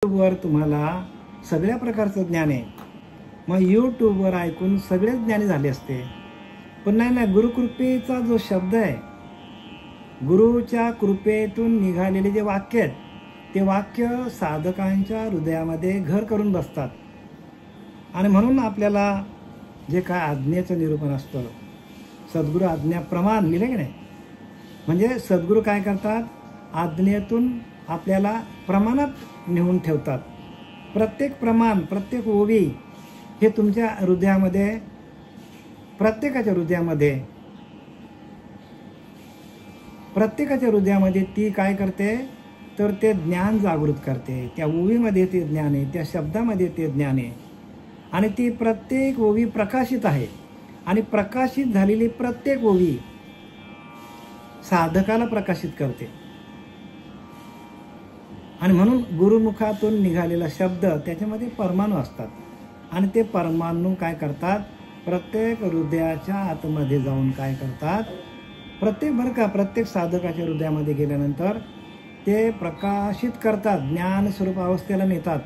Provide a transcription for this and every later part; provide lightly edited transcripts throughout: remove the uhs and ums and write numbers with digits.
वर तुम्हाला सगळ्या प्रकारचं ज्ञान आहे. मग यूट्यूबवर ऐकून सगळेच ज्ञानी झाले असते. पण नाही, गुरुकृपेचा जो शब्द आहे, गुरुच्या कृपेतून निघालेले जे वाक्य आहेत, ते वाक्य साधकांच्या हृदयामध्ये घर करून बसतात. आणि म्हणून आपल्याला जे काय आज्ञेचं निरूपण असतं, सद्गुरू आज्ञा प्रमाण लिहिले की नाही, म्हणजे सद्गुरू काय करतात, आज्ञेतून आपल्याला प्रमाणात नेऊन ठेवतात. प्रत्येक प्रमाण, प्रत्येक ओवी हे तुमच्या हृदयामध्ये, प्रत्येकाच्या हृदयामध्ये ती काय करते, तर ते ज्ञान जागृत करते. त्या ओवीमध्ये ते ज्ञान आहे, त्या शब्दामध्ये ते ज्ञान आहे. आणि ती प्रत्येक ओवी प्रकाशित आहे. आणि प्रकाशित झालेली प्रत्येक ओवी साधकाला प्रकाशित करते. आणि म्हणून गुरुमुखातून निघालेला शब्द त्याच्यामध्ये परमाणू असतात. आणि ते परमाणू काय करतात, प्रत्येक हृदयाच्या आतमध्ये जाऊन काय करतात, प्रत्येक साधकाच्या हृदयामध्ये गेल्यानंतर ते प्रकाशित करतात, ज्ञान स्वरूप अवस्थेला नेतात.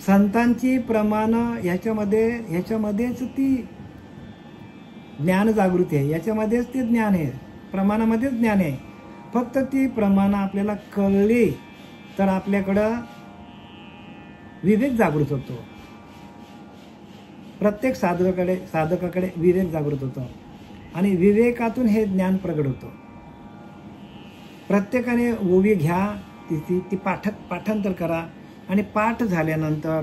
संतांची प्रमाणं ह्याच्यामध्येच ती ज्ञान जागृती आहे, याच्यामध्येच ते ज्ञान आहे, प्रमाणामध्येच ज्ञान आहे. फक्त ती प्रमाणं आपल्याला कळली तर आपल्याकडं विवेक जागृत होतो. प्रत्येक साधकाकडे विवेक जागृत होतो. आणि विवेकातून हे ज्ञान प्रगट होतं. प्रत्येकाने ओवी घ्या, ती पाठांतर करा. आणि पाठ झाल्यानंतर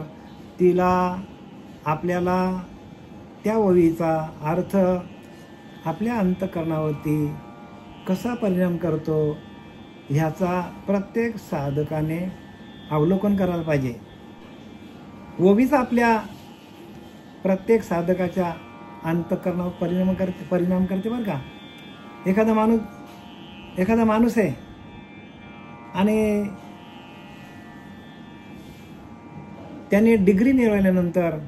आपल्याला त्या ओवीचा अर्थ आपल्या अंतःकरणावरती कसा परिणाम करतो ह्याचा प्रत्येक साधकाने अवलोकन करायला पाहिजे. ओवीचा आपल्या प्रत्येक साधकाच्या अंतःकरणावर परिणाम करते बरं का. एखादा माणूस आहे आणि त्याने डिग्री मिळवल्यानंतर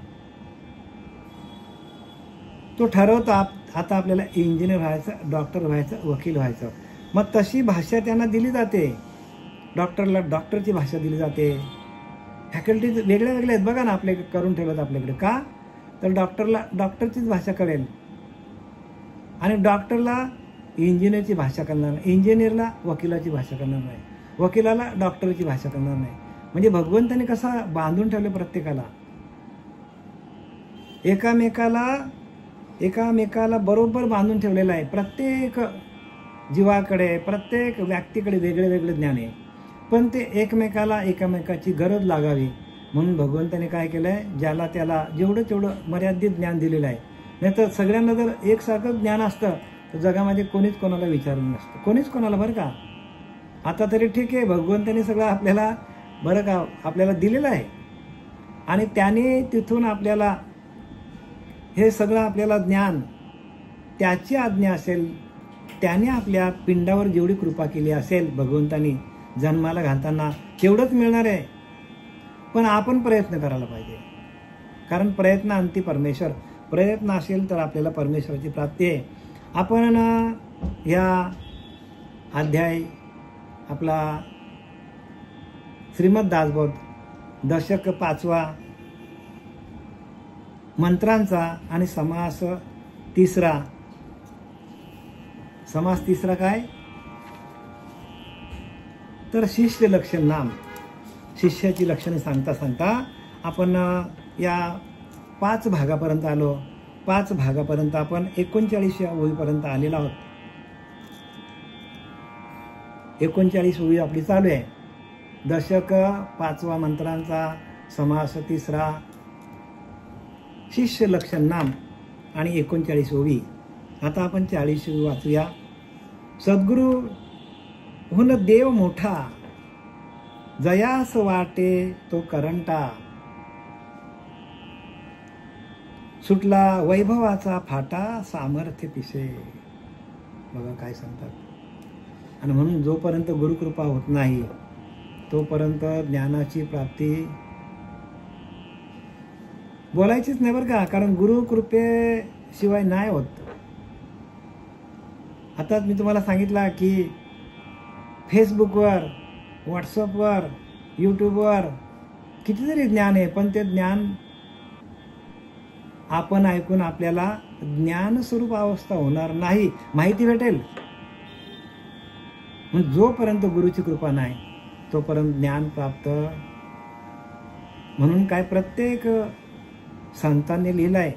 तो ठरवतो आता आपल्याला इंजिनियर व्हायचं, डॉक्टर व्हायचं, वकील व्हायचं. मग तशी भाषा त्यांना दिली जाते. डॉक्टरला डॉक्टरची भाषा दिली जाते. फॅकल्टीज वेगळ्या आहेत बघा ना, आपल्याकडे करून ठेवतात आपल्याकडे. का तर डॉक्टरला डॉक्टरचीच भाषा कळेल आणि डॉक्टरला इंजिनियरची भाषा कळणार नाही, इंजिनियरला वकिलाची भाषा कळणार नाही, वकिलाला डॉक्टरची भाषा कळणार नाही. म्हणजे भगवंताने कसा बांधून ठेवले प्रत्येकाला, एकामेकाला बरोबर बांधून ठेवलेलं आहे. प्रत्येक जीवाकडे, प्रत्येक व्यक्तीकडे वेगळे ज्ञान आहे. पण ते एकामेकाची गरज लागावी म्हणून भगवंताने काय केलं आहे, ज्याला त्याला जेवढं मर्यादित ज्ञान दिलेलं आहे. नाही तर सगळ्यांना जर एकसारखं ज्ञान असतं तर जगामध्ये कोणीच कोणाला विचारलं नसतं, कोणीच कोणाला. बरं का, आता तरी ठीक आहे, भगवंताने सगळं आपल्याला बरं का आपल्याला दिलेलं आहे. आणि त्याने तिथून आपल्याला हे सगळं आपल्याला ज्ञान, त्याची आज्ञा असेल, त्याने आपल्या पिंडावर जेवढी कृपा केली असेल भगवंतानी जन्माला घालताना तेवढंच मिळणार आहे. पण आपण प्रयत्न करायला पाहिजे. कारण प्रयत्न अंती परमेश्वर. प्रयत्न असेल तर आपल्याला परमेश्वराची प्राप्ती आहे. आपण ह्या अध्याय आपला श्रीमद दासबोध दशक 5वा मंत्रांचा आणि समास तिसरा काय तर शिष्य लक्षण नाम, शिष्याची लक्षणे सांगता आपण या 5 भागापर्यंत आलो. 5 भागापर्यंत आपण 39व्या ओळीपर्यंत आलेलो आहोत. 39 ओळी आपली चालू आहे. दशक 5वा मंत्रांचा समास 3, शिष्य लक्षण नाम आणि 39 ओवी. आता आपण 40 वाचूया. सद्गुरु हुन देव मोठा, जयास वाटे तो करंटा, सुटला वैभवाचा फाटा, सामर्थ्य पिसे. बघा काय सांगतात. आणि म्हणून जोपर्यंत गुरुकृपा होत नाही तोपर्यंत ज्ञानाची प्राप्ती बोलायचीच नाही बरं का. कारण गुरुकृपेशिवाय नाही होत. आता मी तुम्हाला सांगितलं की फेसबुकवर, व्हॉट्सअपवर यूट्यूबवर कितीतरी ज्ञान आहे, पण ते ज्ञान आपण ऐकून आपल्याला ज्ञानस्वरूप अवस्था होणार नाही. माहिती भेटेल, जोपर्यंत गुरुची कृपा नाही तोपर्यंत ज्ञान प्राप्त. म्हणून काय प्रत्येक संतांनी लिहिलंय,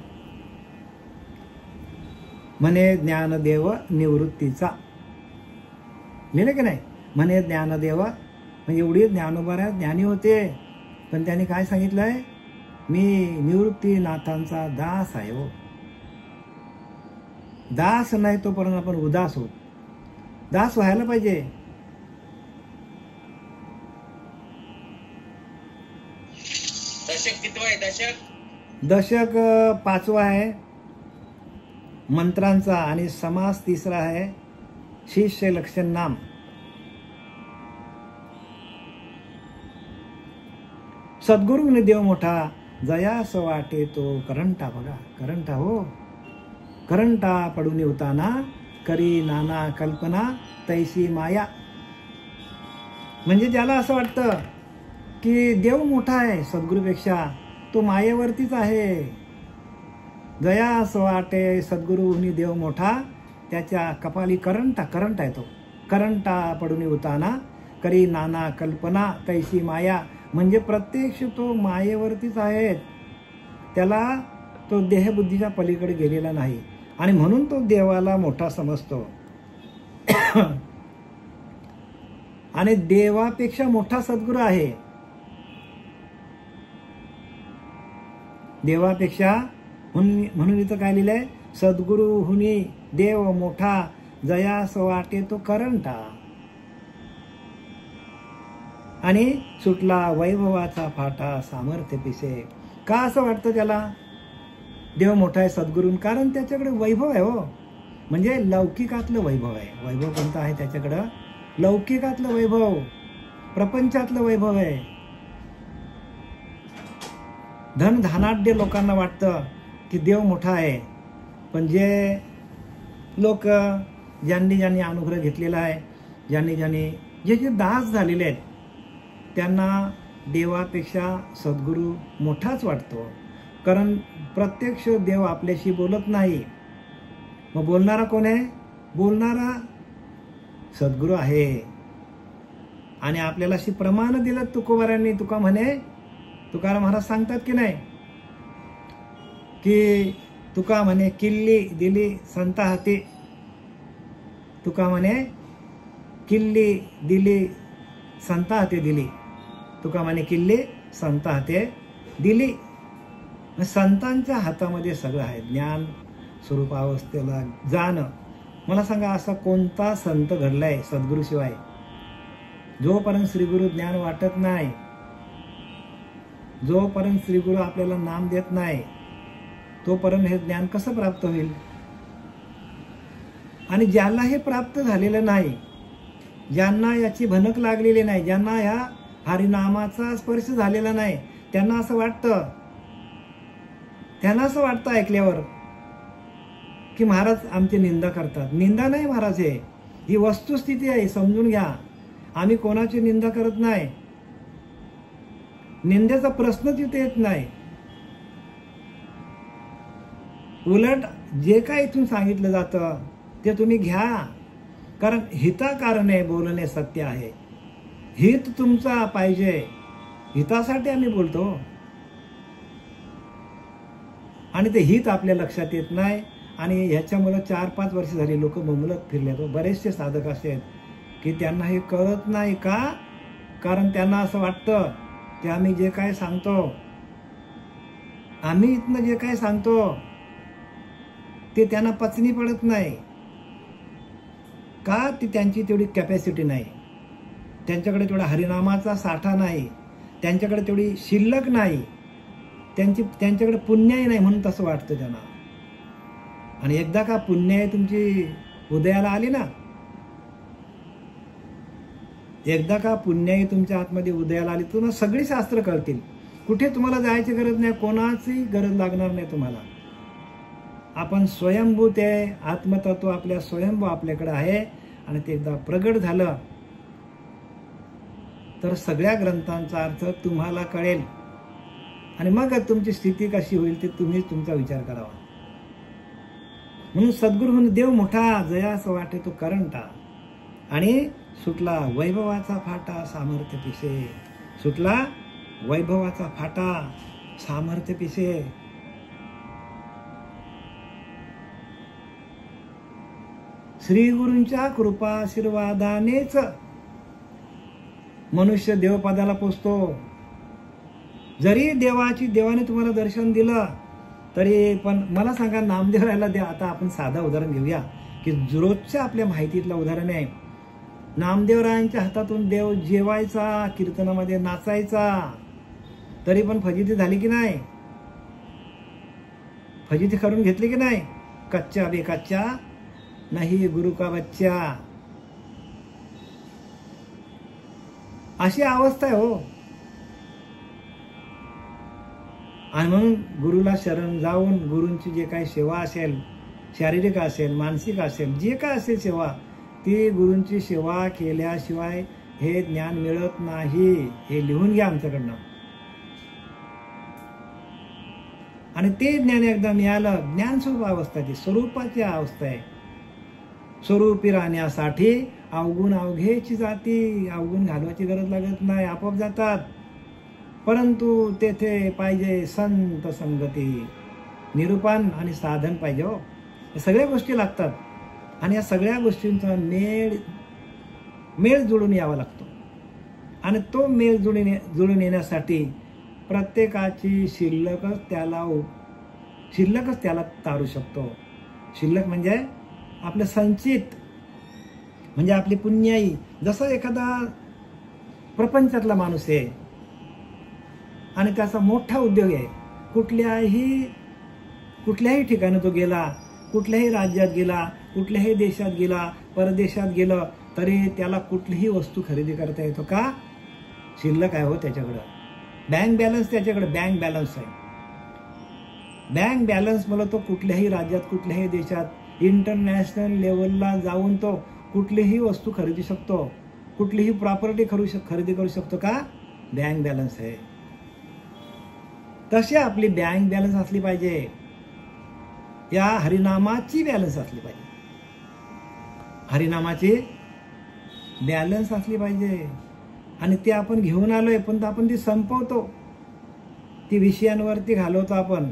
म्हणे ज्ञानदेव निवृत्तीचा. लिहिलं की नाही? म्हणे ज्ञानदेव, म्हणजे एवढे ज्ञानोबा ज्ञानी होते, पण त्यांनी काय सांगितलंय, मी निवृत्तीनाथांचा दास आहे. हो, दास नाही तोपर्यंत आपण उदास होत. दास व्हायला पाहिजे. दशक कितवा आहे? दशक 5वा आहे मंत्रांचा, आणि समास 3रा आहे शिष्य लक्षण नाम. सद्गुरूने देव मोठा, जयास वाटे तो करंटा. बघा, करंटा. हो, करंटा पडून येताना करी नाना कल्पना तैसी माया. म्हणजे ज्याला असं वाटतं की देव मोठा आहे सद्गुरूपेक्षा, तो मायेवरतीच आहे. जयास वाटे सद्गुरूनी देव मोठा, त्याच्या कपाली करंटा येतो. करंटा पडून येताना करी नाना कल्पना तैसी माया. म्हणजे प्रत्यक्ष तो मायेवरतीच आहे, त्याला तो देहबुद्धीच्या पलीकडे गेलेला नाही, आणि म्हणून तो देवाला मोठा समजतो. आणि देवापेक्षा मोठा सद्गुरू आहे. देवापेक्षा म्हणून इथं काय लिहिलंय, सद्गुरू हुनी देव मोठा, जयास वाटे तो करंटा. आणि सुटला वैभवाचा फाटा सामर्थ्य पिसे. का असं वाटतं त्याला देव मोठा आहे सद्गुरून? कारण त्याच्याकडे वैभव आहे. हो, म्हणजे लौकिकातलं वैभव आहे. वैभव कोणतं आहे त्याच्याकडं? लौकिकातलं वैभव, प्रपंचातलं वैभव आहे. धनाढ्य लोकांना वाटतं की देव मोठा आहे, पण जे लोक ज्यांनी अनुग्रह घेतलेला आहे, ज्यांनी जे दास झालेले आहेत, त्यांना देवापेक्षा सद्गुरू मोठाच वाटतो. कारण प्रत्यक्ष देव आपल्याशी बोलत नाही. मग बोलणारा कोण आहे? बोलणारा सद्गुरू आहे. आणि आपल्याला अशी प्रमाण दिलं तुकोबारांनी. तुका म्हणे, तुकाराम महाराज सांगतात की नाही, की तुका म्हणे किल्ली दिली संता हाती. तुका म्हणे किल्ली दिली संता हाते दिली. तुका म्हणे किल्ली संता हाते दिली. संतांच्या हातामध्ये सगळं आहे. ज्ञान स्वरूपावस्थेला जाणं. मला सांगा, असा कोणता संत घडलाय सद्गुरूशिवाय? जोपर्यंत श्रीगुरु ज्ञान वाटत नाही, जोपर्यंत श्रीगुरु आपल्याला नाम देत नाही, तोपर्यंत हे ज्ञान कसं प्राप्त होईल? आणि ज्याला हे प्राप्त झालेलं नाही, ज्यांना याची भनक लागलेली नाही, ज्यांना ह्या हरिनामाचा स्पर्श झालेला नाही, त्यांना असं वाटतं ऐकल्यावर की महाराज आमची निंदा करतात. निंदा नाही महाराज, ही वस्तुस्थिती आहे, समजून घ्या. आम्ही कोणाची निंदा करत नाही. निंदेचा प्रश्न तिथे येत नाही. उलट जे काय इथून सांगितलं जातं ते तुम्ही घ्या, कारण हिताकारणे बोलणे सत्य आहे. हित तुमचा पाहिजे, हितासाठी आम्ही बोलतो. आणि ते हित आपल्या लक्षात येत नाही. आणि ह्याच्यामुळे 4-5 वर्ष झाली लोक मुंबलत फिरले. तो बरेचसे साधक असे आहेत की त्यांना हे कळत नाही. का? कारण त्यांना असं वाटतं की आम्ही जे काय सांगतो, आम्ही इथनं जे काय सांगतो ते त्यांना पचनी पडत नाही. का? ती त्यांची तेवढी कॅपॅसिटी नाही, त्यांच्याकडे तेवढा हरिनामाचा साठा नाही, त्यांच्याकडे तेवढी शिल्लक नाही, त्यांच्याकडे पुण्याही नाही, म्हणून तसं वाटतं त्यांना. आणि एकदा का पुण्याई तुमची उदयाला आली ना, एकदा का पुण्याई तुमच्या आतमध्ये उदयाला आली, तुम्हाला सगळी शास्त्र कळतील. कुठे तुम्हाला जायची गरज नाही, कोणाची गरज लागणार नाही तुम्हाला. आपण स्वयंभूत आहे. आत्मतत्व आपल्या स्वयंभू आपल्याकडे आहे. आणि ते एकदा प्रगट झालं तर सगळ्या ग्रंथांचा अर्थ तुम्हाला कळेल आणि मग तुमची स्थिती कशी होईल ते तुम्ही तुमचा विचार करावा. म्हणून सद्गुरू देव मोठा जयास वाटे तो करंटा आणि सुटला वैभवाचा फाटा सामर्थ्य पिसे. सुटला वैभवाचा फाटा सामर्थ्य पिसे. श्री गुरूंच्या कृपा आशीर्वादानेच मनुष्य देवपदाला पोचतो. जरी देवाने तुम्हाला दर्शन दिलं तरी पण मला सांगा, नामदेवरायला द्या. आता आपण साधा उदाहरण घेऊया की रोजच्या आपल्या माहितीतलं उदाहरण आहे. नामदेवरायांच्या हातातून देव जेवायचा, कीर्तनामध्ये नाचायचा, तरी पण फजिती झाली की नाही? फजिती करून घेतली की नाही? कच्चा बेकच्चा नाही गुरु का बच्चा, अशी अवस्था आहे हो. आणि म्हणून गुरुला शरण जाऊन गुरूंची जे काही सेवा असेल, शारीरिक असेल, मानसिक असेल, जे काय असेल सेवा, ती गुरूंची सेवा केल्याशिवाय हे ज्ञान मिळत नाही. हे लिहून घ्या आमच्याकडनं. आणि ते ज्ञान एकदा मिळालं, ज्ञानस्वरूप अवस्था ती स्वरूपाची अवस्था आहे. स्वरूपी राहण्यासाठी अवगुण अवघेची जाती, अवगुण घालवायची गरज लागत नाही, आपोआप जातात. परंतु तेथे पाहिजे संत संगती, निरूपण आणि साधन पाहिजे हो. या सगळ्या गोष्टी लागतात आणि या सगळ्या गोष्टींचा मेळ जुळून यावा लागतो. आणि तो मेळ जुळून येण्यासाठी प्रत्येकाची शिल्लकच त्याला तारू शकतो. शिल्लक म्हणजे आपलं संचित, म्हणजे आपली पुण्याई. जसं एखादा प्रपंचातला माणूस आहे आणि त्याचा मोठा उद्योग आहे, कुठल्याही ठिकाणी तो गेला, कुठल्याही राज्यात गेला, कुठल्याही देशात गेला, परदेशात गेलं, तरी त्याला कुठलीही वस्तू खरेदी करता येतो का? शिल्लक आहे हो त्याच्याकडं. बँक बॅलन्स त्याच्याकडे बँक बॅलन्स आहे. बँक बॅलन्स मला तो कुठल्याही राज्यात, कुठल्याही देशात, इंटरनॅशनल लेवलला जाऊन तो कुठलीही वस्तू खरेदी शकतो, कुठलीही प्रॉपर्टी खरेदी करू शकतो का? बँक बॅलन्स आहे. तशी आपली बँक बॅलन्स असली पाहिजे. या हरिनामाची बॅलन्स असली पाहिजे. हरिनामाची बॅलन्स असली पाहिजे. आणि ते आपण घेऊन आलोय, पण आपण ती संपवतो, ती विषयांवरती घालवतो. आपण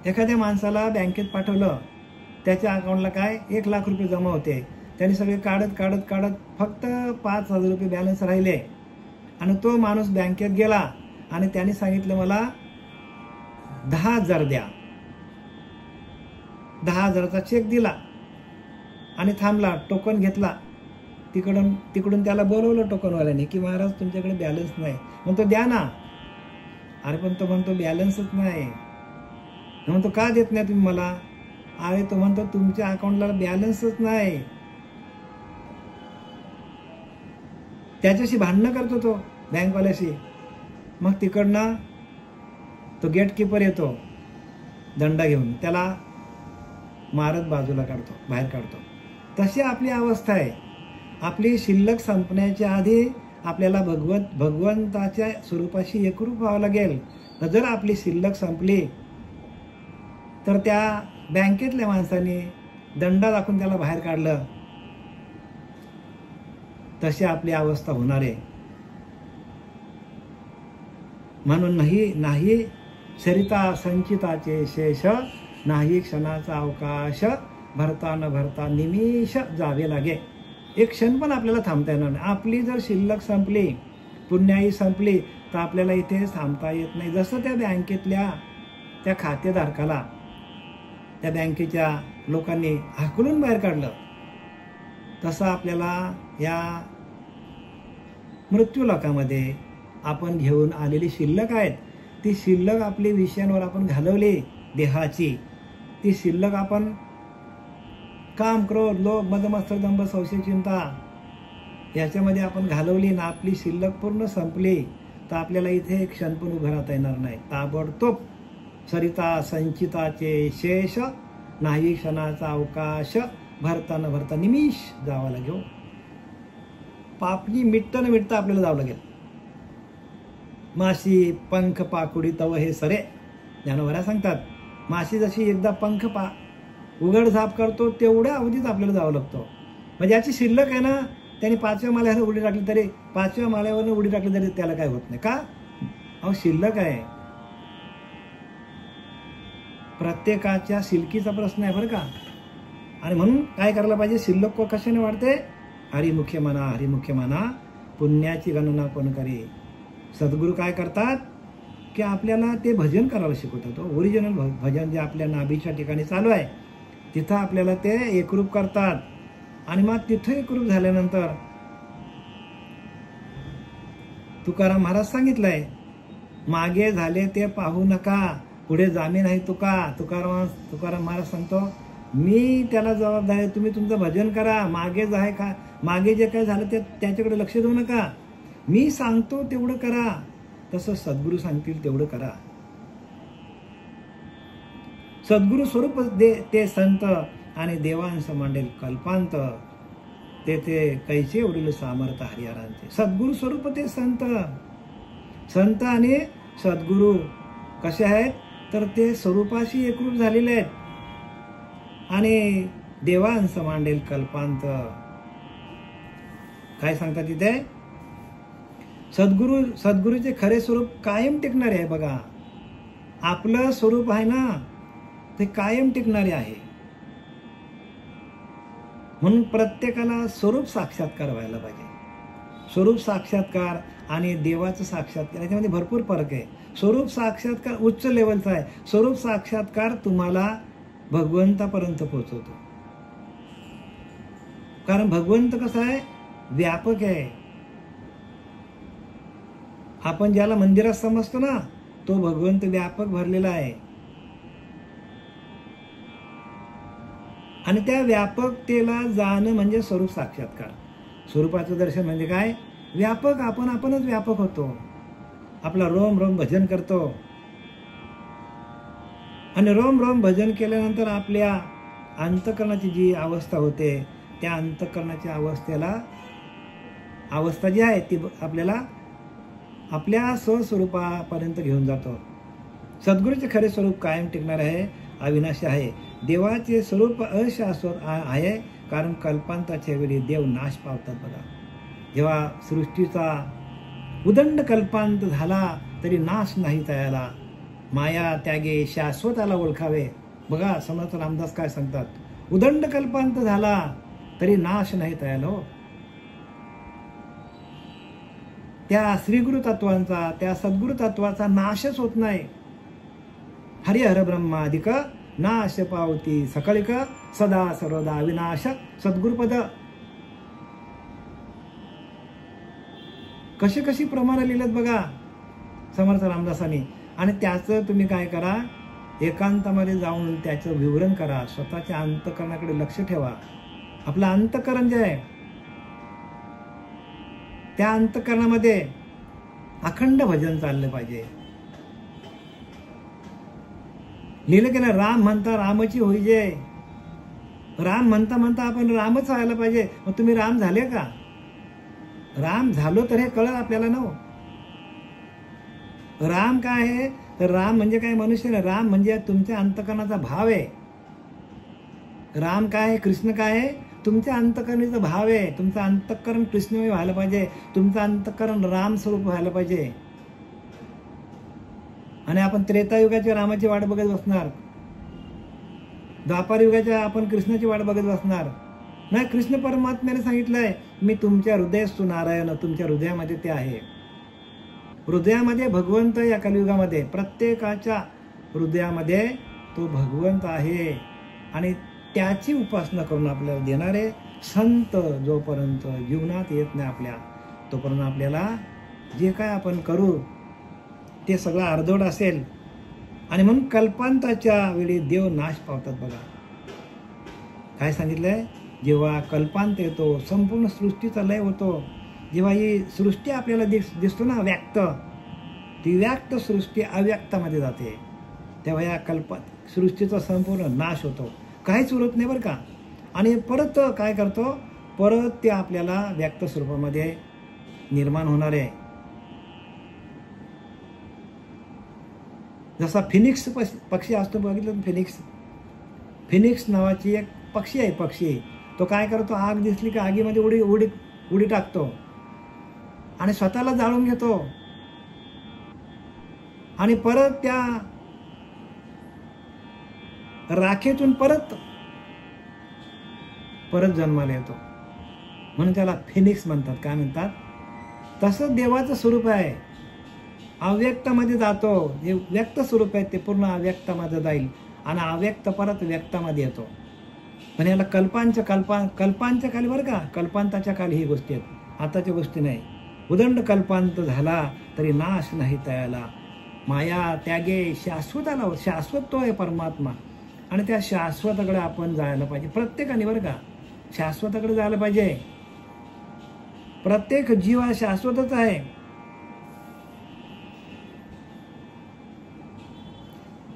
एखाद्या माणसाला बँकेत पाठवलं, त्याच्या अकाउंटला काय 1 लाख रुपये जमा होते, त्याने सगळे काढत फक्त 5,000 रुपये बॅलन्स राहिले. आणि तो माणूस बँकेत गेला आणि त्याने सांगितलं मला 10,000 द्या. 10,000चा चेक दिला आणि थांबला, टोकन घेतला. तिकडून त्याला बोलवलं टोकनवाल्याने की महाराज तुमच्याकडे बॅलन्स नाही. म्हणतो द्या ना. अरे पण तो म्हणतो बॅलन्सच नाही. म्हणतो का देत नाही तुम्ही मला? अरे तो म्हणतो तुमच्या अकाउंटला बॅलन्सच नाही. त्याच्याशी भांडणं करतो तो बँकवाल्याशी. मग तिकडनं तो गेटकीपर येतो दंडा घेऊन, त्याला मारत बाजूला काढतो, बाहेर काढतो. तशी आपली अवस्था आहे. आपली शिल्लक संपण्याच्या आधी आपल्याला भगवंताच्या स्वरूपाशी एकरूप व्हावं लागेल. जर आपली शिल्लक संपली तर त्या बँकेतल्या माणसाने दंडा दाखवून त्याला बाहेर काढलं, तशी आपली अवस्था होणार आहे. म्हणून नाही सरिता संचिताचे शेष, नाही क्षणाचा अवकाश, भरता न भरता निमिष जावे लागे. एक क्षण पण आपल्याला थांबता येणार नाही. आपली जर शिल्लक संपली, पुण्याई संपली, तर आपल्याला इथे थांबता येत नाही. जसं त्या बँकेतल्या त्या खातेधारकाला त्या बँकेच्या लोकांनी हाकलून बाहेर काढलं, तसं आपल्याला या मृत्यूलोकामध्ये आपण घेऊन आलेली शिल्लक आहेत, ती शिल्लक आपली विषयांवर आपण घालवली देहाची, ती शिल्लक आपण काम, क्रोध, लोभ, मद, मत्सर, दंभ, संशय, चिंता याच्यामध्ये आपण घालवली ना, आपली शिल्लक पूर्ण संपली, तर आपल्याला इथे एक क्षण पण उभं राहता येणार नाही. ताबडतोब सरिता संचिताचे शेष, नाही क्षणाचा अवकाश, भरता न भरता निमिष जावा लागेल. पापणी मिटतं न मिटतं आपल्याला जावं लागेल. माशी पंख पाकुडी तव हे सरे, ज्ञानोबा सांगतात. माशी जशी एकदा पंख उघड झाप करतो तेवढ्या अवधीत आपल्याला जावं लागतं. म्हणजे याची शिल्लक आहे ना, त्याने 5व्या माळ्यावर उडी टाकली तरी 5व्या माळ्यावरनं उडी टाकली तरी त्याला काय होत नाही. का? अहो शिल्लक आहे. प्रत्येकाच्या शिल्कीचा प्रश्न आहे बरं का. आणि म्हणून काय करायला पाहिजे, शिल्लक कशाने वाढते? हरिमुखे म्हणा, हरिमुखे म्हणा, पुण्याची गणना कोण करे. सद्गुरू काय करतात की आपल्याला ते भजन करायला शिकवतात. ओरिजिनल भजन जे आपल्या नाभीच्या ठिकाणी चालू आहे तिथं आपल्याला ते एकरूप करतात. आणि मग तिथं एकरूप झाल्यानंतर तुकाराम महाराज सांगितलंय, मागे झाले ते पाहू नका, पुढे जामी नाही तुकाराम महाराज सांगतो, मी त्याला जबाबदार आहे, तुम्ही तुमचं भजन करा. मागे जे काय झालं त्याच्याकडे लक्ष देऊ नका. मी सांगतो तेवढं करा, तसं सद्गुरू सांगतील तेवढं करा. सद्गुरू स्वरूप ते संत आणि देवांस मांडेल कल्पांत, ते कैचे उडील सामर्थ हरिहरांचे. सद्गुरू स्वरूप ते संत आणि सद्गुरू कसे आहेत तर ते स्वरूपाशी एकरूप झालेले आहेत. आणि देवांस मांडेल कल्पांत काय सांगतात तिथे, सद्गुरूचे खरे स्वरूप कायम टिकणारे आहे. बघा आपलं स्वरूप आहे ना ते कायम टिकणारे आहे. म्हणून प्रत्येकाला स्वरूप साक्षात्कार व्हायला पाहिजे. स्वरूप साक्षात्कार आणि देवाचं साक्षात्कार याच्यामध्ये भरपूर फरक आहे. स्वरूप साक्षात्कार उच्च लेवलचा आहे. स्वरूप साक्षात्कार तुम्हाला भगवंतापर्यंत पोहोचवतो. कारण भगवंत कसा आहे, व्यापक आहे. आपण ज्याला मंदिरात समजतो ना तो भगवंत व्यापक भरलेला आहे. आणि त्या व्यापकतेला जाणं म्हणजे स्वरूप साक्षात्कार. स्वरूपाचं दर्शन म्हणजे काय, व्यापक आपणच व्यापक होतो. आपला रोम रोम भजन करतो आणि रोम रोम भजन केल्यानंतर आपल्या अंतःकरणाची जी अवस्था होते त्या अंतःकरणाच्या अवस्था जी आहे ती आपल्याला आपल्या स्वस्वरूपापर्यंत घेऊन जातो. सद्गुरूचे खरे स्वरूप कायम टिकणार आहे, अविनाशी आहे. देवाचे स्वरूप अशाश्वत आहे, कारण कल्पांताच्या वेळी देव नाश पावतात. बघा जेव्हा सृष्टीचा उदंड कल्पांत झाला तरी नाश नाही तयाला, माया त्यागे शाश्वताला ओळखावे. बघा समर्थ रामदास काय सांगतात, उदंड कल्पांत झाला तरी नाश नाही तयाला. हो त्या श्रीगुरु तत्वांचा, त्या सद्गुरु तत्वाचा नाशच होत नाही. हरिहर ब्रह्मादिक नाश पावती सकळिक, सदा सर्वदा अविनाश सद्गुरुपद. कशी प्रमाण लिहिलेत बघा समर्थ रामदासांनी. आणि त्याचं तुम्ही काय करा, एकांतामध्ये जाऊन त्याचं विवरण करा. स्वतःच्या अंतःकरणाकडे लक्ष ठेवा. आपलं अंतःकरण जे आहे त्या अंतःकरणामध्ये अखंड भजन चाललं पाहिजे. लिहिलं की ना, राम म्हणता रामाची होई जे. राम म्हणता म्हणता आपण रामच व्हायला पाहिजे. मग तुम्ही राम झाले का? राम झालो तर हे कळलं आपल्याला ना. राम काय आहे तर राम म्हणजे काय, मनुष्य नाही. राम म्हणजे तुमच्या अंतःकरणाचा भाव आहे. राम काय आहे, कृष्ण काय आहे, तुमच्या अंतःकरणाचा भाव आहे. तुमचं अंतःकरण कृष्णमय व्हायला पाहिजे, तुमचं अंतःकरण राम स्वरूप व्हायला पाहिजे. आणि आपण त्रेतायुगाच्या रामाची वाट बघत बसणार, द्वापार युगाच्या आपण कृष्णाची वाट बघत बसणार नाही. कृष्ण परमात्म्याने सांगितलंय, मी तुमच्या हृदयस्थू नारायण, तुमच्या हृदयामध्ये ते आहे. हृदयामध्ये भगवंत, या कलियुगामध्ये प्रत्येकाच्या हृदयामध्ये तो भगवंत आहे. आणि त्याची उपासना करून आपल्याला देणारे संत जोपर्यंत जीवनात येत नाही आपल्या, तोपर्यंत आपल्याला जे काय आपण करू ते सगळं अर्धवट असेल. आणि म्हणून कल्पांताच्या वेळी देव नाश पावतात. बघा काय सांगितलंय, जेव्हा कल्पांत येतो संपूर्ण सृष्टीचा लय होतो. जेव्हा ही सृष्टी आपल्याला दिसतो ना व्यक्त, ती व्यक्त सृष्टी अव्यक्तामध्ये जाते, तेव्हा या सृष्टीचा संपूर्ण नाश होतो. काहीच उरत नाही बरं का. आणि परत काय करतो, परत ते आपल्याला व्यक्त स्वरूपामध्ये निर्माण होणार आहे. जसा फिनिक्स पक्षी असतो, बघितलं फिनिक्स नावाची एक पक्षी आहे. पक्षी तो काय करतो, आग दिसली की आगीमध्ये उडी टाकतो आणि स्वतःला जाळून घेतो आणि परत त्या राखेतून परत जन्माला येतो, म्हणून त्याला फिनिक्स म्हणतात. काय म्हणतात? तसंच देवाचं स्वरूप आहे, अव्यक्तामध्ये जातो. जे व्यक्त स्वरूप आहे ते पूर्ण अव्यक्तामध्ये जाईल आणि अव्यक्त परत व्यक्तामध्ये येतो. पण याला कल्पांच्या खाली बरं का, कल्पांताच्या खाली ही गोष्टी आहेत, आताच्या गोष्टी नाही. उदंड कल्पांत झाला तरी नाश नाही तयाला, माया त्यागे शाश्वताला. शाश्वत तो आहे परमात्मा आणि त्या शाश्वताकडे आपण जायला पाहिजे प्रत्येकाने, बरं का. शाश्वताकडे जायला पाहिजे. प्रत्येक जीव हा शाश्वतच आहे.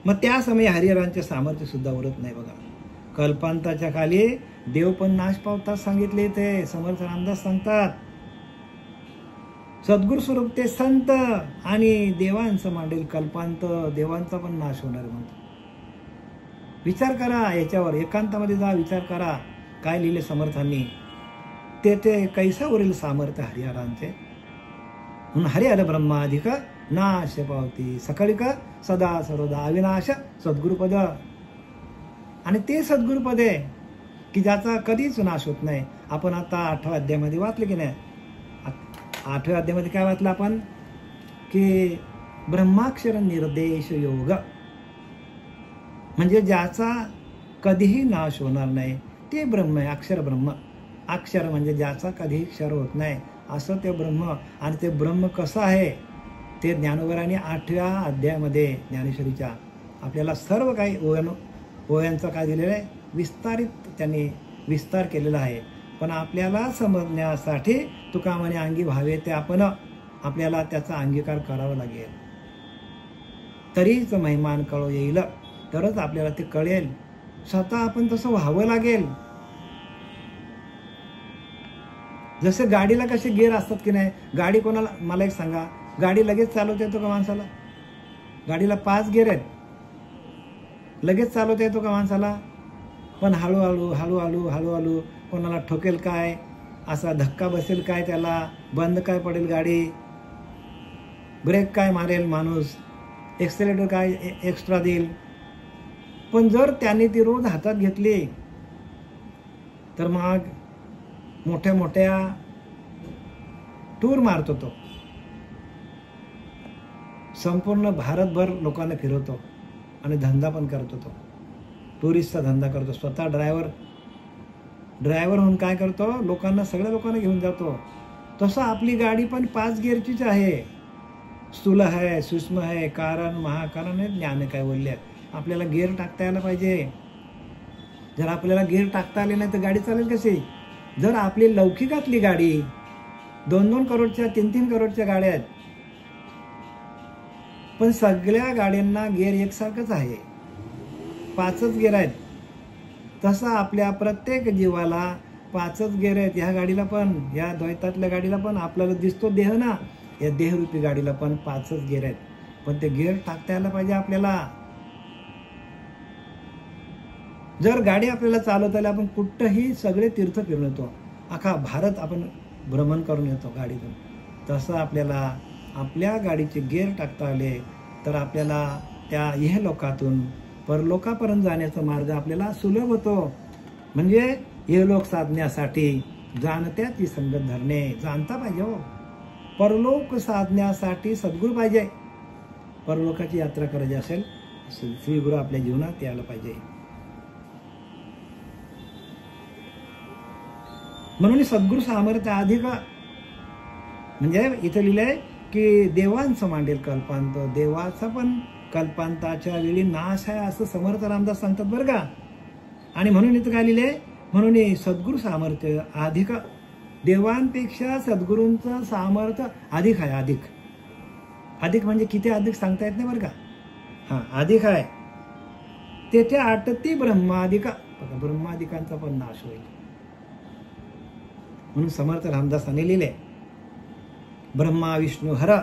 मग त्या समयी हरिहरांचे सामर्थ्य सुद्धा उरत नाही बघा. कल्पांताच्या खाली देव पण नाश पावतात सांगितले ते समर्थ रामदास सांगतात. सद्गुरु स्वरूप ते संत आणि देवांचं मांडेल कल्पांत, देवांचा पण नाश होणार म्हणतो. विचार करा याच्यावर, एकांतामध्ये जा, विचार करा काय लिहिले समर्थांनी. ते कैसा उरेल सामर्थ्य हरिहरांचे. म्हणून हरिहर ब्रह्माधिक नाश पावती सकाळी का सदा सर्वदा अविनाश सद्गुरुपद. आणि ते सद्गुरुपद आहे की ज्याचा कधीच नाश होत नाही. आपण आता 8व्या अध्यायामध्ये वाचले की नाही, 8व्या अध्यायामध्ये काय वाचलं आपण की ब्रह्माक्षर निर्देश योग, म्हणजे ज्याचा कधीही नाश होणार नाही ते ब्रह्म आहे. अक्षर ब्रह्म, अक्षर म्हणजे ज्याचा कधीही क्षर होत नाही असं ते ब्रह्म. आणि ते ब्रह्म कसं आहे ते ज्ञानोबरांनी 8व्या अध्यायामध्ये ज्ञानेश्वरीच्या आपल्याला सर्व काही ओव्यांचं काय दिलेलं आहे, विस्तारित त्यांनी विस्तार केलेला आहे. पण आपल्याला समजण्यासाठी तुका म्हणे अंगी व्हावे ते आपण आपल्याला त्याचा अंगीकार करावा लागेल, तरीच महिमान कळो येईल, तरच आपल्याला ते कळेल. स्वतः आपण तसं व्हावं लागेल. जसे गाडीला कसे गिअर असतात की नाही, गाडी कोणाला, मला एक सांगा, गाडी लगेच चालवता येतो का माणसाला? गाडीला 5 गिअर आहेत, लगेच चालवता येतो का माणसाला? पण हळूहळू कोणाला ठोकेल काय, असा धक्का बसेल काय, त्याला बंद काय पडेल गाडी, ब्रेक काय मारेल माणूस, एक्सेलेटर काय एक्स्ट्रा देईल. पण जर त्याने ती रोज हातात घेतली तर मग मोठ्या मोठ्या टूर मारतो तो, संपूर्ण भारतभर लोकांना फिरवतो आणि धंदा पण करतो. तो टुरिस्टचा धंदा करतो. स्वतः ड्रायव्हर म्हणून काय करतो, सगळ्या लोकांना घेऊन जातो. तसं आपली गाडी पण 5 गिअरचीच आहे. स्थूल आहे, सूक्ष्म आहे, कारण महाकारण आहे, ज्ञान काय बोलले. आपल्याला गिअर टाकता यायला पाहिजे. जर आपल्याला गिअर टाकता आले नाही तर गाडी चालेल कशी? जर आपली लौकिकातली गाडी 2-2 करोडच्या 3-3 करोडच्या गाड्या आहेत, पण सगळ्या गाड्यांना गिअर एकसारखंच आहे, 5च गिअर आहेत. तसं आपल्या प्रत्येक जीवाला 5च गिअर आहेत. ह्या गाडीला पण, या द्वैतातल्या गाडीला पण, आपल्याला दिसतो देह ना, या देहरूपी गाडीला पण 5च गिअर आहेत. पण ते गिअर टाकता यायला पाहिजे आपल्याला. जर गाडी आपल्याला चालवता आली, आपण कुठंही सगळे तीर्थ फिरून येतो, अख्खा भारत आपण भ्रमण करून येतो गाडीतून. तसं आपल्याला आपल्या गाडीचे गिअर टाकता आले तर आपल्याला त्या इहलोकातून परलोकापर्यंत जाण्याचा मार्ग आपल्याला सुलभ होतो. म्हणजे इहलोक साधण्यासाठी जाणत्याची संगत धरणे, जाणता पाहिजे हो. परलोक साधण्यासाठी सद्गुरू पाहिजे. परलोकाची यात्रा करायची असेल श्री गुरु आपल्या जीवनात यायला पाहिजे. म्हणून सद्गुरु सामर्थ्य अधिक, म्हणजे इथं लिहिलंय की देवांचं मांडेल कल्पांत, देवाचा पण कल्पांताच्या वेळी नाश आहे असं समर्थ रामदास सांगतात बरं का. आणि म्हणून इथं काय लिहिले, म्हणून सद्गुरु सामर्थ्य अधिक, देवांपेक्षा सद्गुरूंचं सामर्थ्य अधिक आहे. अधिक म्हणजे किती अधिक सांगता येत नाही बरं का. हां, अधिक आहे. तेथे आटती ब्रह्माधिका, ब्रह्माधिकांचा पण नाश होईल. म्हणून समर्थ रामदासाने लिहिले, ब्रह्मा विष्णू हर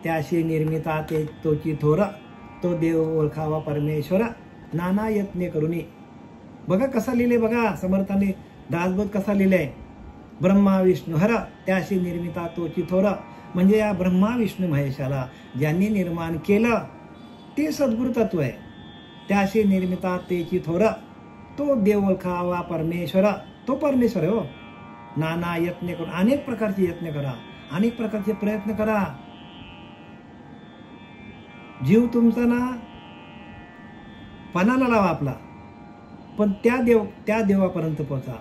त्याशी निर्मिता ते तोची थोर, तो देव ओळखावा परमेश्वर नाना यत्ने करुनी. बघा कसा लिहिले, बघा समर्थाने दासबोध कसा लिहिलाय. ब्रह्मा विष्णू हर त्याशी निर्मिता तोची थोर, म्हणजे या ब्रह्मा विष्णू महेशाला ज्यांनी निर्माण केलं ते सद्गुरु तत्व आहे. त्याशी निर्मिता तेची थोर, तो देव ओळखावा परमेश्वर, तो परमेश्वर आहे. हो, नाना यत्ने करून अनेक प्रकारचे यत्न करा, अनेक प्रकारचे प्रयत्न करा. जीव तुमचा ना पणाला लावा आपला, पण त्या देवापर्यंत पोहोचा.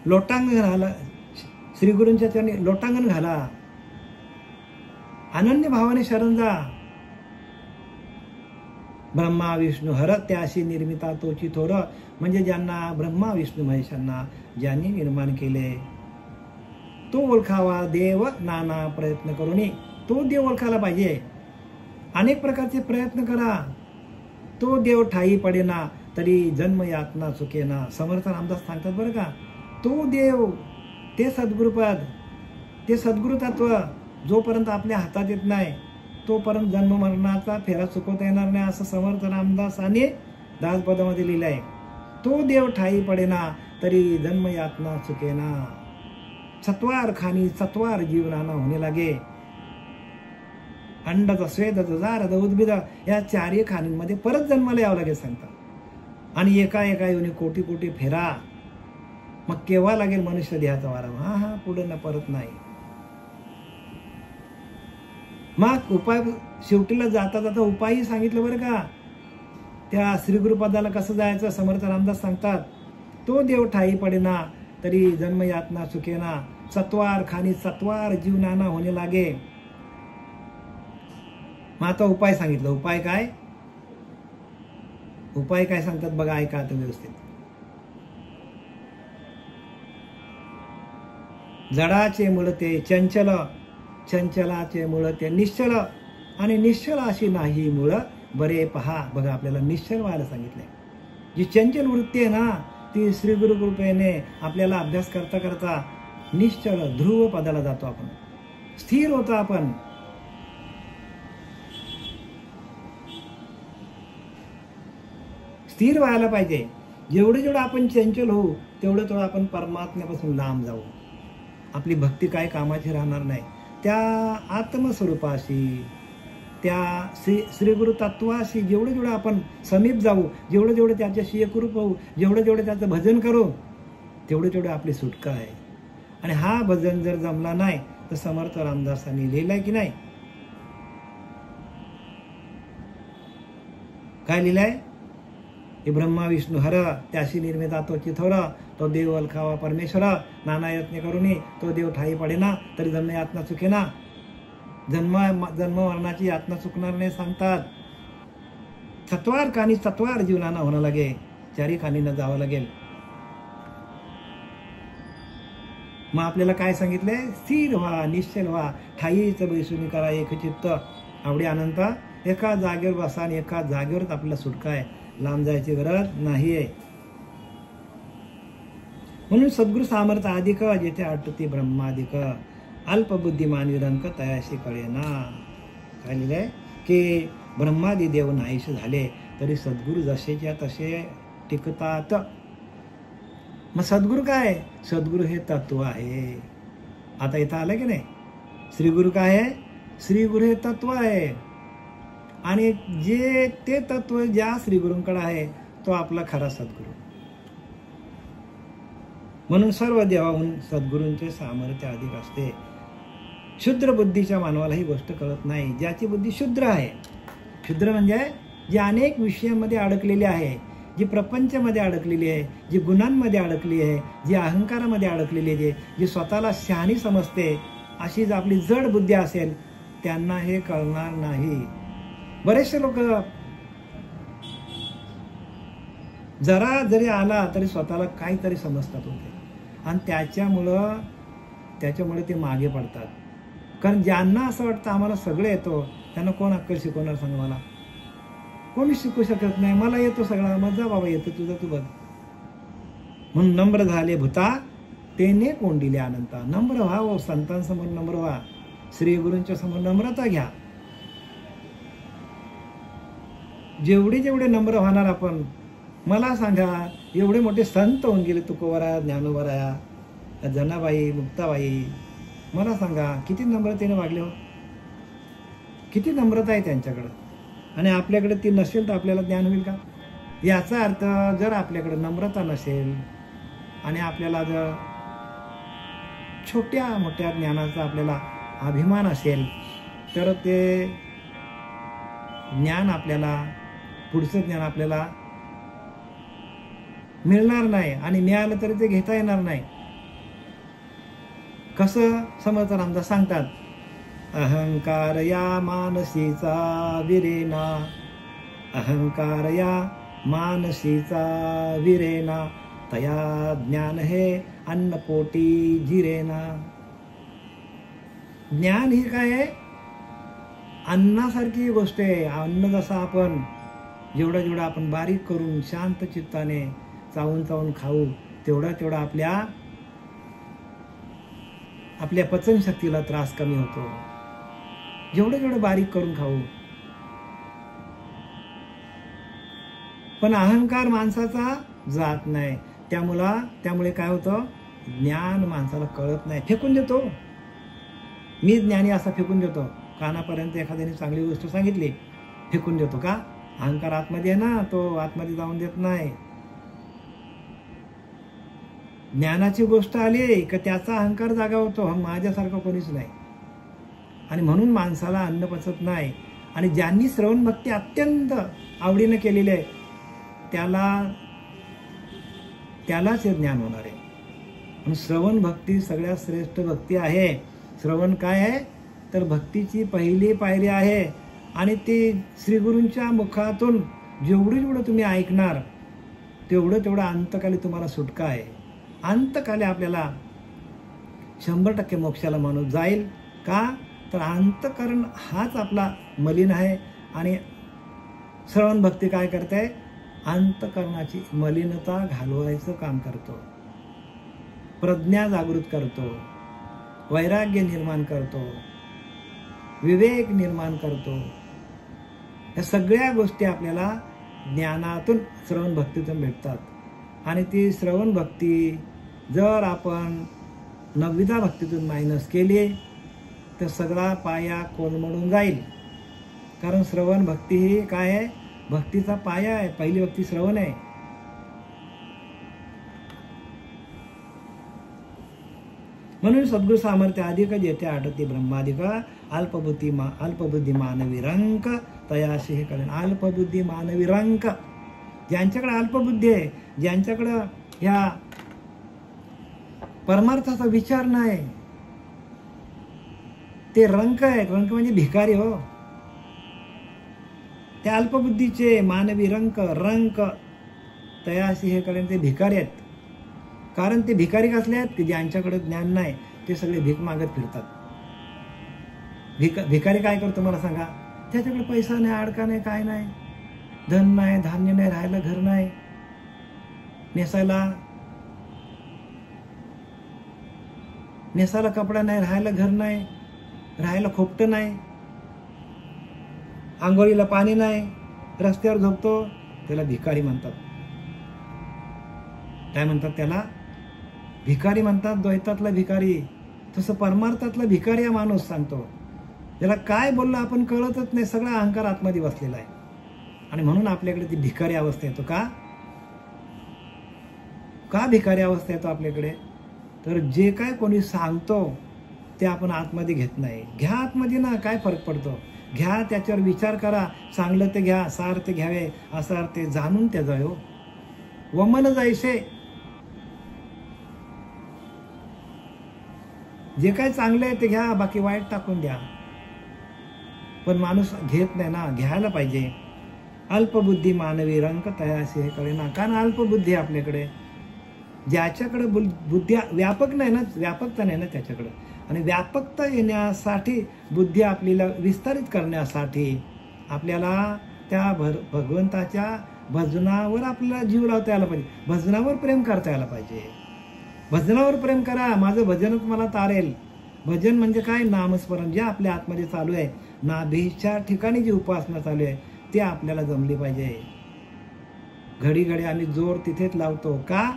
लोटांगण घाला, श्री गुरूंच्या चरणी लोटांगण घाला, अनन्य भावाने शरण जा. ब्रह्मा विष्णू हर त्याशी निर्मिता तोची थोर, म्हणजे ज्यांना ब्रह्मा विष्णू महेशांना ज्यांनी निर्माण केले तो ओळखावा देव नाना प्रयत्न करून. तो देव ओळखायला पाहिजे, अनेक प्रकारचे प्रयत्न करा. तो देव ठाई पडेना तरी जन्म यातना चुकेना. समर्थ रामदास सांगतात बरं का, तो देव, ते सद्गुरुपद, ते सद्गुरु तत्व जोपर्यंत आपल्या हातात येत नाही तोपर्यंत जन्म मरणाचा फेरा चुकवता येणार नाही, असं समर्थ रामदासाने दासपदामध्ये लिहिलं आहे. तो देव ठाई पडेना तरी जन्म यातना चुकेना. सत्वार खानी सत्वार जीवनाना होणे लागे. अंडच स्वेदच जारद उद्भिद या चारही खाणींमध्ये परत जन्माला यावं लागेल सांगतात. आणि एका येऊन कोटी कोटी फेरा, मग केव्हा लागेल मनुष्य देहाचा वारा. हा पुढे न परत नाही. मग उपाय शेवटीला जाता जाता उपायही सांगितलं बरं का. त्या श्रीगुरुपदाला कसं जायचं समर्थ रामदास सांगतात, तो देव ठाई पडेना तरी जन्म यातना चुकेना. सत्वार खानी सत्वार जीवनाना होणे लागे. मग आता उपाय सांगितलं. उपाय काय, उपाय काय सांगतात बघा, ऐका आता व्यवस्थित. जडाचे मूळ ते चंचल, चंचलाचे मूळ ते निश्चल, आणि निश्चल अशी नाही मूळ बरे पहा. बघा आपल्याला निश्चल व्हायला सांगितलंय. जी चंचल वृत्ती आहे ना ती श्री गुरु कृपेने आपल्याला अभ्यास करता करता निश्चल ध्रुव पदाला जातो आपण, स्थिर होतो आपण. स्थिर व्हायला पाहिजे. जेवढं आपण चंचल होऊ तेवढं आपण परमात्म्यापासून लांब जाऊ. आपली भक्ती काय कामाची राहणार नाही. त्या आत्मस्वरूपाशी, त्या श्री गुरु तत्वाशी जेवढं आपण समीप जाऊ, जेवढं त्याच्याशी एकरूप होऊ, जेवढं त्याचं भजन करू, तेवढं आपली सुटका आहे. आणि हा भजन जर जमला नाही तर समर्थ रामदासांनी लिहिलाय की नाही, काय लिहिलाय, हे ब्रह्मा विष्णू हर त्याशी निर्मिता तोची थोर, तो देव ओळखावा परमेश्वर नाना यत्ने करूनी, तो देव ठाई पडेना तरी जन्म यातना चुकेना. जन्म मरणाची यातना चुकणार नाही सांगतात. सत्वार कानी सत्वार जीवनाना होणं लागे, चारी खाणीनं जावं लागेल. मग आपल्याला काय सांगितलंय, स्थिर व्हा, निश्चल व्हा, ठाईच बैसुनी करा एकचित्त, आवडी अनंत. एका जागेवर बसा आणि एका जागेवरच आपल्याला सुटका आहे, लांब जायची गरज नाहीये. म्हणून सद्गुरु सामर्थ्य अधिक जेथे आटती ब्रह्माधिक, अल्पबुद्धिमान विरंक तयाशी कळेना. काय लिहिलंय की ब्रह्मादी देव नाहीसे झाले तरी सद्गुरु जसेच्या तसे टिकतात. मग सद्गुरु काय, सद्गुरु हे तत्व आहे. आता इथं आलं की नाही, श्रीगुरु काय आहे, श्रीगुरु हे तत्व आहे. आणि जे ते तत्व ज्या श्रीगुरूंकडे आहे तो आपला खरा सद्गुरु. म्हणून सर्व देवाहून सद्गुरूंचे सामर्थ्य अधिक असते. शुद्र बुद्धीच्या मानवाला ही गोष्ट कळत नाही. ज्याची बुद्धी शुद्र आहे, शुद्र म्हणजे जी अनेक विषयांमध्ये अडकलेली आहे, जी प्रपंचामध्ये अडकलेली आहे, जी गुणांमध्ये अडकली आहे, जी अहंकारामध्ये अडकलेली आहे, जी स्वतःला शहाणी समजते, अशी जर आपली जड बुद्धी असेल त्यांना हे कळणार नाही. बरेचसे लोक जरा जरी आला तरी स्वतःला काहीतरी समजतात होते आणि त्याच्यामुळे ते मागे पडतात. कारण ज्यांना असं वाटतं आम्हाला सगळं येतो त्यांना कोण अक्कल शिकवणार सांग मला. कोणी शिकू शकत नाही. मला येतो सगळा, मजा बाबा येतो, तुझं तू बघ. म्हणून नम्र झाले भूता तेने कोंडिले अनंता. नम्र व्हा, हो संतांसमोर नम्र व्हा, श्री गुरूंच्या समोर नम्रता घ्या. जेवढे जेवढे नम्र होणार आपण, मला सांगा, एवढे मोठे संत होऊन गेले, तुकोबराया, ज्ञानोबराया, जनाबाई, मुक्ताबाई, मला सांगा किती नम्रतेने वागले हो, किती नम्रता आहे त्यांच्याकडं. आणि आपल्याकडे ती नसेल तर आपल्याला ज्ञान होईल का? याचा अर्थ जर आपल्याकडे नम्रता नसेल आणि आपल्याला जर छोट्या मोठ्या ज्ञानाचा आपल्याला अभिमान असेल तर ते ज्ञान आपल्याला, पुढचं ज्ञान आपल्याला मिळणार नाही. आणि मिळालं तरी ते घेता येणार नाही. कसं? समर्थ रामदास सांगतात, अहंकार या मानसीचा विरेना, अहंकार या मानसीचा विरेना, तया ज्ञान हे अन्नपोटी जिरेना. ज्ञान ही काय आहे? अन्नासारखी गोष्ट आहे. अन्न जसं आपण जेवढा जेवढा आपण बारीक करून शांत चित्ताने चावून चावून खाऊ, तेवढा तेवढा आपल्या पचनशक्तीला त्रास कमी होतो. जेवढं जेवढं बारीक करून खाऊ. पण अहंकार माणसाचा जात नाही. त्यामुळे काय होतं? ज्ञान माणसाला कळत नाही, फेकून देतो. मी ज्ञानी असा फेकून देतो. कानापर्यंत एखाद्याने चांगली गोष्ट सांगितली, फेकून देतो. का? अहंकार आतमध्ये आहे ना, तो आतमध्ये जाऊन देत नाही. ज्ञानाची गोष्ट आली की त्याचा अहंकार जागा होतो, माझ्यासारखं कोणीच नाही. आणि म्हणून माणसाला अन्न पचत नाही. आणि ज्यांनी श्रवण भक्ती अत्यंत आवडीने केलेली आहे त्यालाच हे ज्ञान होणार आहे. म्हणून श्रवण भक्ती सगळ्यात श्रेष्ठ भक्ती आहे. श्रवण काय आहे? तर भक्तीची पहिली पायरी आहे. आणि ती श्रीगुरूंच्या मुखातून जेवढं तुम्ही ऐकणार तेवढं अंतकाली तुम्हाला सुटका आहे. अंतकाली आपल्याला 100% मोक्षाला माणूस जाईल. का? तर अंतकरण हाच आपला मलिन आहे. आणि श्रवण भक्ती काय करते? अंतकरणाची मलिनता घालवायचं काम करतो, प्रज्ञा जागृत करतो, वैराग्य निर्माण करतो, विवेक निर्माण करतो. या सगळ्या गोष्टी आपल्याला ज्ञानातून, श्रवण भक्तीतून भेटतात. आणि ती श्रवण भक्ती जर आपण 9वी भक्तीतून मायनस केली तर सगळा पाया कोलमडून जाईल. कारण श्रवण भक्ती ही काय आहे? भक्तीचा पाया आहे. पहिली भक्ती श्रवण आहे. म्हणून सद्गुरु सामर्थ्य अधिक जेथे आठती ब्रह्माधिक, अल्पबुद्धी मानवी रंक तयाशी हे कळेल. अल्पबुद्धी मानवी रंक, ज्यांच्याकडे अल्पबुद्धी आहे, ज्यांच्याकडं ह्या परमार्थाचा विचार नाही, ते रंक आहेत. रंक म्हणजे भिकारी हो. त्या अल्पबुद्धीचे मानवी रंक तयाशी हे कळेल, ते भिकारी आहेत. कारण ते भिकारी कसले आहेत की ज्यांच्याकडे ज्ञान नाही, ते सगळे भीक मागत फिरतात. भिकारी काय करतो मला सांगा? त्याच्याकडे पैसा नाही, अडका नाही, काय नाही, धन नाही, धान्य नाही, राहायला घर नाही, नेसायला कपडा नाही, राहायला घर नाही, राहायला खोपटं नाही, आंघोळीला पाणी नाही, रस्त्यावर झोपतो. त्याला भिकारी म्हणतात. काय म्हणतात त्याला? भिकारी म्हणतात. द्वैतातला भिकारी. तसं परमार्थातला भिकारी हा माणूस सांगतो, त्याला काय बोललं आपण कळतच नाही, सगळा अहंकार आतमध्ये बसलेला आहे. आणि म्हणून आपल्याकडे ती भिकारी अवस्था येतो. का भिकारी अवस्था येतो आपल्याकडे? तर जे काय कोणी सांगतो ते आपण आतमध्ये घेत नाही. घ्या आतमध्ये ना, काय फरक पडतो? घ्या, त्याच्यावर विचार करा, चांगलं ते घ्या, सार ते घ्यावे, असा अर्थ जाणून ते जायो. वमन जायसे, जे काय चांगलं आहे ते घ्या, बाकी वाईट टाकून द्या. पण माणूस घेत नाही ना, घ्यायला पाहिजे. अल्पबुद्धी मानवी रंक तयाशी हे कळे ना. कारण अल्पबुद्धी आपल्याकडे, ज्याच्याकडे बुद्धी व्यापक नाही ना, व्यापकता नाही ना त्याच्याकडे. आणि व्यापकता येण्यासाठी, बुद्धी आपल्याला विस्तारित करण्यासाठी आपल्याला त्या भगवंताच्या भजनावर आपल्याला जीव लावता यायला पाहिजे, भजनावर प्रेम करता यायला पाहिजे. भजनावर प्रेम करा, माझं भजनच मला तारेल. भजन म्हणजे काय? नामस्मरण जे आपल्या आतमध्ये चालू आहे, नाभीच्या ठिकाणी जी उपासना चालू आहे ते आपल्याला जमली पाहिजे. घडी घडी आम्ही जोर तिथेच लावतो का?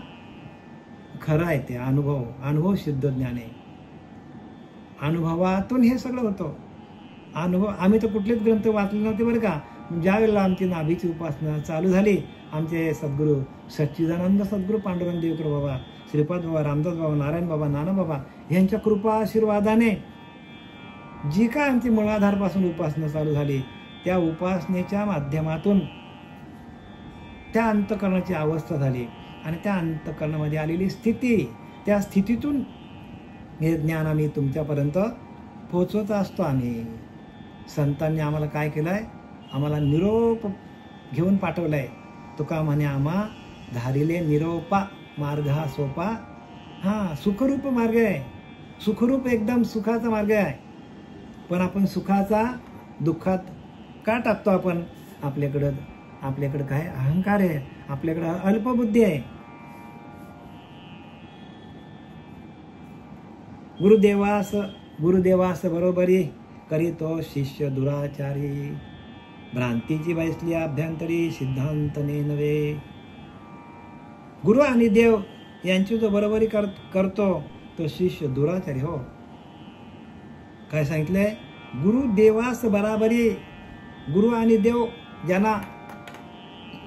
खरं आहे ते अनुभव सिद्ध ज्ञान आहे. अनुभवातून हे सगळं होतं. अनुभव आम्ही तर कुठलेच ग्रंथ वाचले नव्हते बरं का. ज्या वेळेला आमची नाभीची उपासना चालू झाली, आमचे सद्गुरू सच्चिदानंद सद्गुरू पांडुरंग देवकर बाबा, श्रीपाद बाबा, रामदास बाबा, नारायण बाबा, नाना बाबा यांच्या कृपा आशीर्वादाने जी काय आमची मूळाधारपासून उपासना चालू झाली, त्या उपासनेच्या माध्यमातून त्या अंतःकरणाची अवस्था झाली आणि त्या अंतःकरणामध्ये आलेली स्थिती, त्या स्थितीतून हे ज्ञान आम्ही तुमच्यापर्यंत पोहोचवत असतो. आम्ही संतांनी आम्हाला काय केलं आहे? आम्हाला निरोप घेऊन पाठवलं आहे. तुका म्हणे आम्हा धारिले निरोपा, मार्ग हा सोपा. हां, सुखरूप मार्ग आहे. सुखरूप एकदम सुखाचा मार्ग आहे. पण आपण सुखाचा दुःखात का टाकतो? आपण आपल्याकडं काय अहंकार आहे, आपल्याकडं अल्पबुद्धी आहे. गुरुदेवास बरोबरी करीतो शिष्य दुराचारी, भ्रांतीची बैसली अभ्यंतरी सिद्धांत नव्हे. गुरु आणि देव यांची जो बरोबरी करतो तो शिष्य दुराचारी हो. काय सांगितलंय? गुरु देवास बराबरी. गुरु आणि देव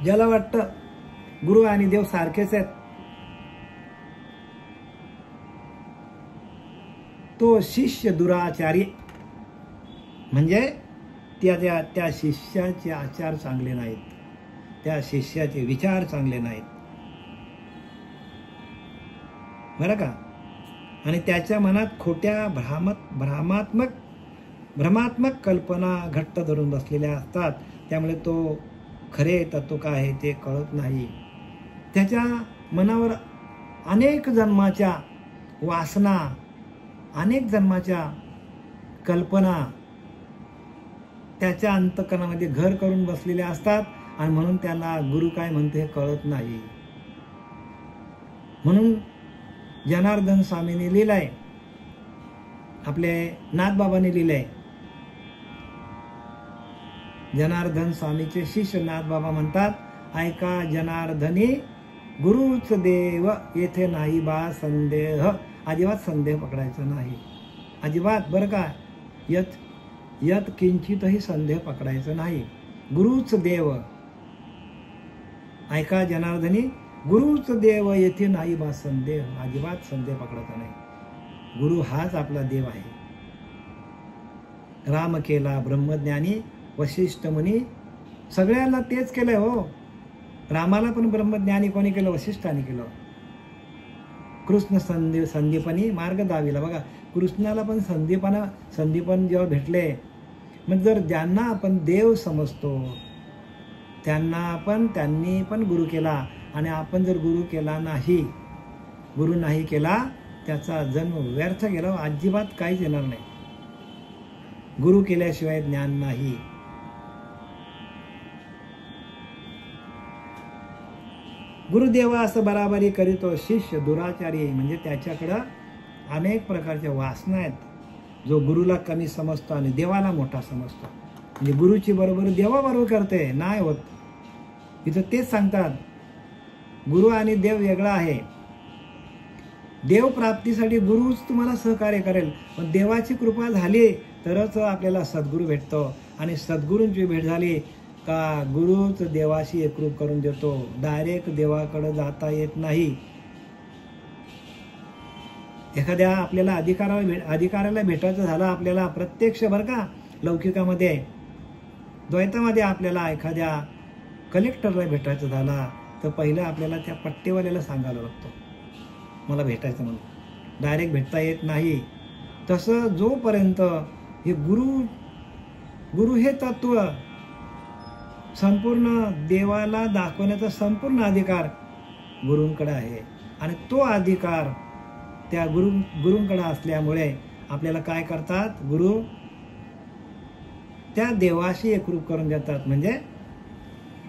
ज्याला वाटतं गुरु आणि देव सारखेच आहेत, तो शिष्य दुराचारी. म्हणजे त्या शिष्याचे आचार चांगले नाहीत, त्या शिष्याचे विचार चांगले नाहीत बरं का. आणि त्याच्या मनात खोट्या भ्रमात्मक कल्पना घट्ट धरून बसलेल्या असतात. त्यामुळे तो खरे तत्व काय आहे ते कळत नाही. त्याच्या मनावर अनेक जन्माच्या वासना, अनेक जन्माच्या कल्पना त्याच्या अंतःकरणामध्ये घर करून बसलेल्या असतात आणि म्हणून त्याला गुरु काय म्हणते हे कळत नाही. म्हणून जनार्दन स्वामींनी लिहिलंय, आपले नाथबाबांनी लिहिलंय. जनार्दन स्वामीचे शिष्य नाथबाबा म्हणतात, ऐका जनार्दनी गुरुच देव येथे नाही बा संदेह. अजिबात संदेह पकडायचा नाही, अजिबात बरं का. यत किंचितही संदेह पकडायचा नाही. गुरुच देव, ऐका जनार्दनी गुरुच देव येथे नाही बा संदेह. अजिबात संदेह पकडायचा नाही. गुरु हाच आपला देव आहे. राम केला ब्रह्मज्ञानी वशिष्ठ मुनी. सगळ्यांना तेच केलंय हो. रामाला पण ब्रह्मज्ञानी कोणी केलं? वशिष्ठाने केलं. कृष्ण संदीपनी मार्ग दाविला. बघा, कृष्णाला पण संदीपन जेव्हा भेटले, म्हणजे जर ज्यांना आपण देव समजतो त्यांनी पण गुरु केला. आणि आपण जर गुरु नाही केला, त्याचा जन्म व्यर्थ गेला. अजिबात काहीच येणार नाही. गुरु केल्याशिवाय ज्ञान नाही. गुरुदेवा असं बराबरी करीतो शिष्य दुराचारी. म्हणजे त्याच्याकडं अनेक प्रकारच्या वासना आहेत. जो गुरुला कमी समजतो आणि देवाला मोठा समजतो, म्हणजे गुरुची बरोबरी देवाबरोबर करते, नाही होत. इथं तेच सांगतात, गुरु आणि देव वेगळा आहे. देव प्राप्तीसाठी गुरुच तुम्हाला सहकार्य करेल, पण देवाची कृपा झाली तरच आपल्याला सद्गुरू भेटतो. आणि सद्गुरूंची भेट झाली का गुरुच देवाशी एकरूप करून देतो. डायरेक्ट देवाकडे जाता येत नाही. एखाद्या आपल्याला अधिकाराला भेटायचं झालं, आपल्याला प्रत्यक्ष बरं का, लौकिकामध्ये द्वैतामध्ये आपल्याला एखाद्या कलेक्टरला भेटायचं झाला तर पहिलं आपल्याला त्या पट्टेवाल्याला सांगायला लागतं मला भेटायचं म्हणून. डायरेक्ट भेटता येत नाही. तसं जोपर्यंत हे गुरु हे तत्व संपूर्ण देवाला दाखवण्याचा संपूर्ण अधिकार गुरूंकडे आहे. आणि तो अधिकार त्या गुरूंकडे असल्यामुळे आपल्याला काय करतात, गुरु त्या देवाशी एकरूप करून देतात. म्हणजे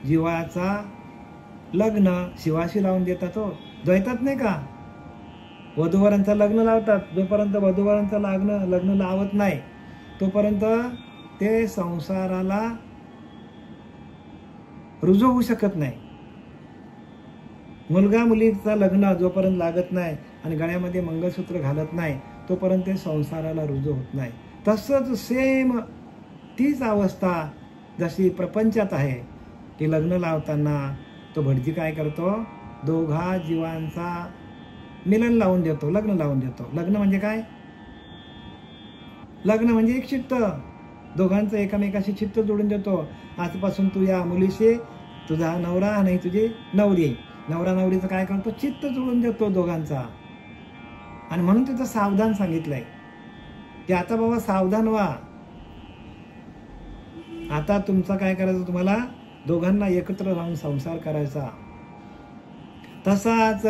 जीवाचा लग्न शिवाशी लावून देतात हो. द्वैतात नाही का, वधूवरांचं लग्न लावतात. जोपर्यंत वधूवरांचं लग्न लावत नाही तोपर्यंत ते संसाराला रुजू होऊ शकत नाही. मुलगा मुलीचं लग्न जोपर्यंत लागत नाही आणि गळ्यामध्ये मंगळसूत्र घालत नाही तोपर्यंत ते संसाराला रुजू होत नाही. तसंच सेम तीच अवस्था जशी प्रपंचात आहे की लग्न लावताना तो भटजी काय करतो, दोघा जीवांचा मिलन लावून देतो, लग्न लावून देतो. लग्न म्हणजे काय, लग्न म्हणजे एक चित्त, दोघांचं एकमेकाशी चित्त जोडून देतो. आजपासून तू या मुलीशी तुझा नवरा नाही तुझी नवरी, नवरा नवरीचं काय करतो, चित्त जोडून देतो दोघांचा. आणि म्हणून तिथं सावधान सांगितलंय की आता बाबा सावधान व्हा. आता तुमचं काय करायचं, तुम्हाला दोघांना एकत्र राहून संसार करायचा. तसाच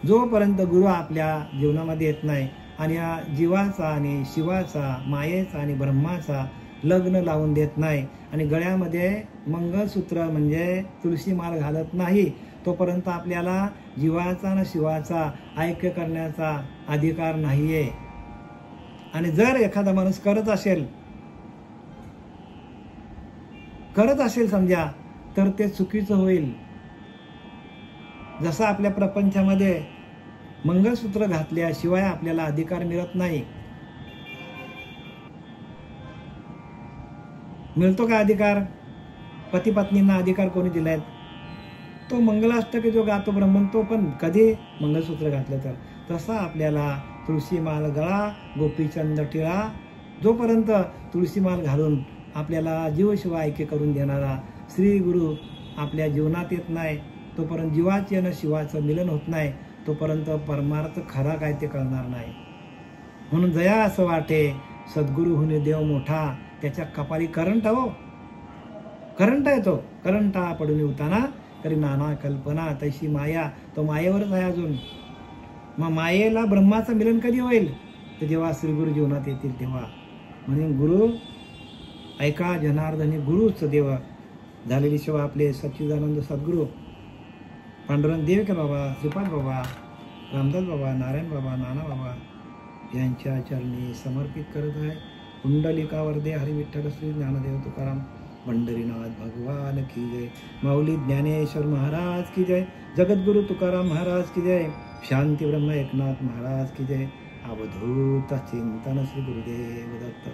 जोपर्यंत गुरु आपल्या जीवनामध्ये येत नाही आणि या जीवाचा आणि शिवाचा, मायेचा आणि ब्रह्माचा लग्न लावून देत नाही आणि गळ्यामध्ये मंगळसूत्र म्हणजे तुळशी माळ घालत नाही तोपर्यंत आपल्याला जीवाचा आणि शिवाचा ऐक्य करण्याचा अधिकार नाहीये. आणि जर एखादा माणूस करत असेल समजा तर ते चुकीचं होईल. जसं आपल्या प्रपंचामध्ये मंगळसूत्र घातल्याशिवाय आपल्याला अधिकार मिळत नाही. मिळतो का अधिकार, पती पत्नींना अधिकार कोणी दिलाय, तो मंगलाष्टक जो गातो ब्राह्मण तो पण कधी मंगळसूत्र घातलं तर. तसा आपल्याला तुळशीमाल गळा गोपीचंद टिळा, जोपर्यंत तुळशीमाल घालून आपल्याला जीवशिवा ऐक्य करून देणारा श्री गुरु आपल्या जीवनात येत नाही तोपर्यंत जीवाचे आणि शिवाचं मिलन होत नाही तोपर्यंत परमार्थ खरा काय ते कळणार नाही. म्हणून जया असं वाटे सद्गुरु होणे देव मोठा, त्याच्या कपाली करंट हो, करंट येतो. करंटा पडून उताना तरी नाना कल्पना तशी माया, तो मायेवरच आहे अजून. मग मायेला ब्रह्माचं मिलन कधी होईल, तर जेव्हा श्रीगुरु जीवनात येतील तेव्हा. म्हणून गुरु ऐका जनार्दनी, गुरुच देव झालेली शिवा आपले सच्चिदानंद सद्गुरु पांडुरंग देवकर बाबा, श्रीपाद बाबा, रामदास बाबा, नारायण बाबा, नाना बाबा यांच्या चरणी समर्पित करत आहे. कुंडलिकावर दे हरी विठ्ठल श्री ज्ञानदेव तुकाराम पंढरीनाथ भगवान की जय. माऊली ज्ञानेश्वर महाराज की जय. जगद्गुरु तुकाराम महाराज की जय. शांती ब्रह्म एकनाथ महाराज की जय. अवधूत चिंतन श्री गुरुदेव दत्त.